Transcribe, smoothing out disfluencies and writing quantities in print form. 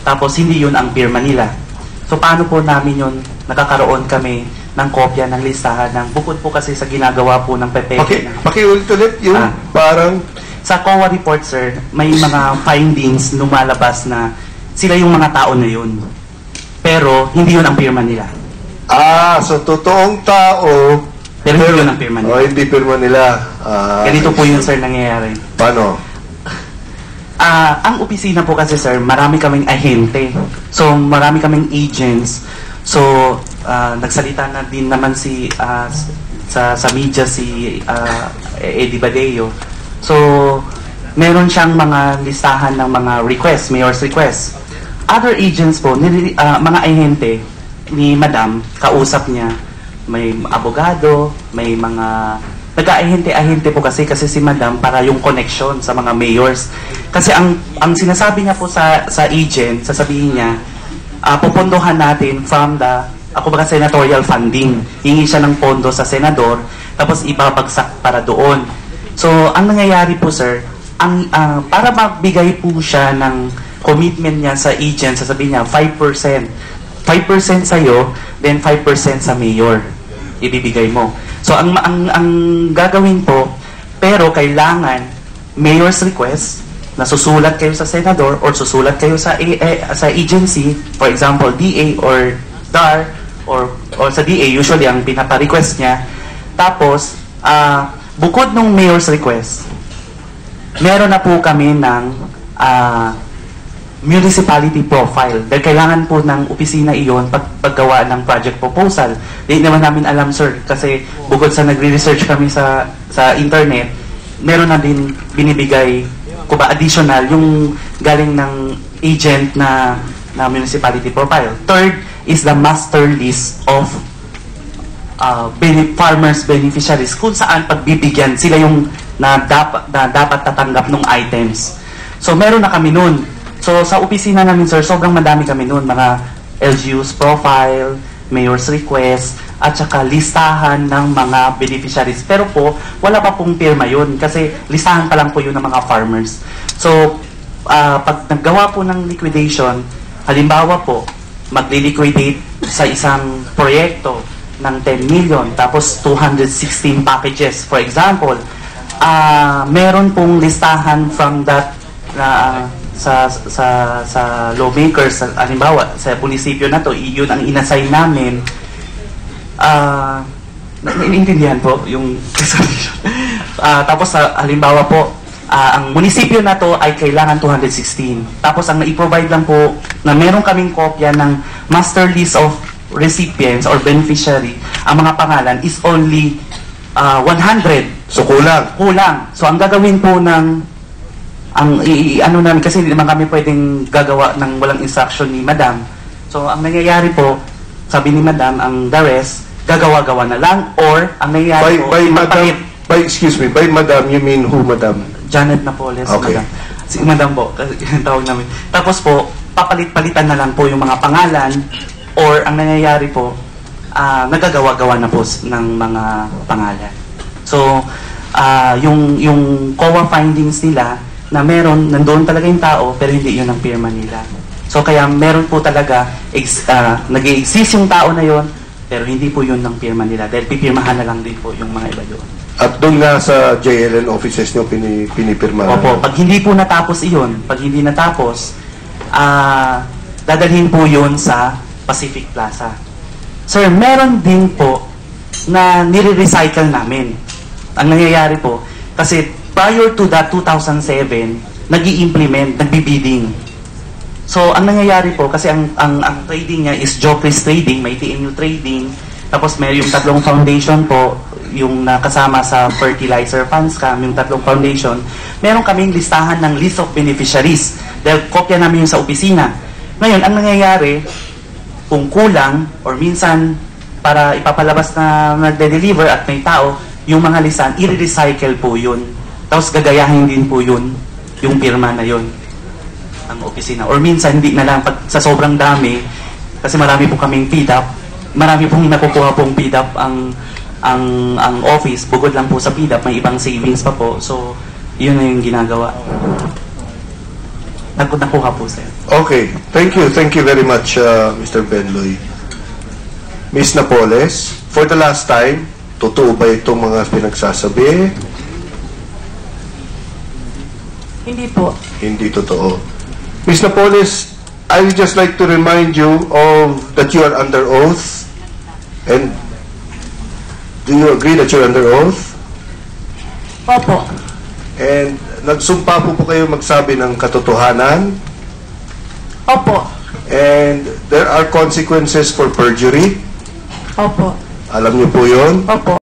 tapos hindi yun ang pirma nila. So paano po namin yun, nakakaroon kami ng kopya ng listahan ng bukod po kasi sa ginagawa po ng PPE. Pakiulit yung parang... Sa COA report, sir, may mga findings lumalabas na sila yung mga tao na yun. Pero hindi yun ang pirma nila. So totoong tao... Pero hindi yun ang pirma nila. Hindi pirma nila. Ganito po yun, sir, nangyayari. Paano? Ang opisina po kasi, sir, marami kaming ahente. So, marami kaming agents. So, nagsalita na din naman sa media si Eddie Badeo. So, meron siyang mga listahan ng mga requests, mayor's requests. Other agents po, mga ahente ni Madam, kausap niya, may abogado, may mga nag-ahente-ahente po kasi si Madam para yung connection sa mga mayors. Kasi ang sinasabi niya po sa agent, sasabihin niya, pupondohan natin from the senatorial funding. Hingi siya ng pondo sa senador, tapos ibabagsak para doon. So, ang nangyayari po, sir, para magbigay po siya ng commitment niya sa agent, sasabihin niya, 5%. 5% sa'yo, then 5% sa mayor. Ibibigay mo. So, ang gagawin po, pero kailangan mayor's request, na susulat kayo sa senador or susulat kayo sa agency, for example, DA or DAR, or sa DA, usually ang pinapa-request niya. Tapos, bukod nung mayor's request, meron na po kami ng municipality profile. Dahil kailangan po ng opisina iyon paggawa ng project proposal. Hindi naman namin alam, sir, kasi bukod sa nagre-research kami sa internet, meron na din binibigay additional yung galing ng agent na municipality profile. Third is the master list of farmers beneficiaries, kung saan pagbibigyan sila yung na dapat tatanggap ng items. So meron na kami nun. So sa opisina namin, sir, sobrang madami kami nun, mga LGU's profile, mayor's request, at saka listahan ng mga beneficiaries. Pero po, wala pa pong pirma yun kasi listahan pa lang po yun ng mga farmers. So pag naggawa po ng liquidation, halimbawa po, magli-liquidate sa isang proyekto ng 10 million, tapos 216 packages, for example, meron pong listahan from that sa lawmakers, halimbawa sa munisipyo na to, yun ang inassign namin. Naiintindihan po yung tapos halimbawa po, ang munisipyo na to ay kailangan 216. Tapos ang na-provide lang po na meron kaming kopya ng master list of recipients or beneficiary, ang mga pangalan is only 100. So kulang. So ang gagawin po ng ano namin, kasi hindi naman kami pwedeng gagawa ng walang instruction ni Madam. So ang nangyayari po, sabi ni Madam, ang the rest, gagawa-gawa na lang, or ang nangyayari excuse me, by Madam, you mean who, Madam? Janet Napoles, okay. Madam. Si Madam po, tawag namin. Tapos po, papalit-palitan na lang po yung mga pangalan, or ang nangyayari po, nagagawa-gawa na po ng mga pangalan. So, yung COA findings nila, na meron, nandoon talaga yung tao, pero hindi yun ang pirma nila. So, kaya meron po talaga, nag-i-exist yung tao na yun, pero hindi po yun ang pirma nila. Dahil pipirmahan na lang din po yung mga iba doon. At doon nga sa JLN offices nyo pinipirmahan? Opo, pag hindi po natapos iyon, pag hindi natapos, dadalhin po yun sa Pacific Plaza. Sir, meron din po na nire-recycle namin. Ang nangyayari po, kasi prior to that 2007, nag-i-implement, nagbi-bidding. So, ang nangyayari po, kasi ang trading niya is Jokris Trading, may TNU Trading, tapos may yung tatlong foundation po, yung nakasama sa fertilizer funds yung tatlong foundation, meron kaming listahan ng list of beneficiaries. Dahil kopya namin yung sa opisina. Ngayon, ang nangyayari, kung kulang, or minsan, para ipapalabas na nagde-deliver at may tao, yung mga listahan, i-recycle po yun. Tapos gagayahin din po yun, yung pirma na yun, ang opisina. Or minsan, hindi na lang, pag sa sobrang dami, kasi marami po kaming PDAP, marami pong nakukuha pong PDAP ang office, bukod lang po sa PDAP, may ibang savings pa po. So, yun na yung ginagawa. nakuha po, sir. Okay. Thank you very much, Mr. Benloy. Ms. Napoles, for the last time, totoo ba itong mga pinagsasabi? Hindi po. Hindi totoo. Ms. Napoles, I would just like to remind you of that you are under oath. And do you agree that you're under oath? Opo. And nagsumpa po kayo magsabi ng katotohanan. Opo. And there are consequences for perjury. Opo. Alam niyo po yun? Opo.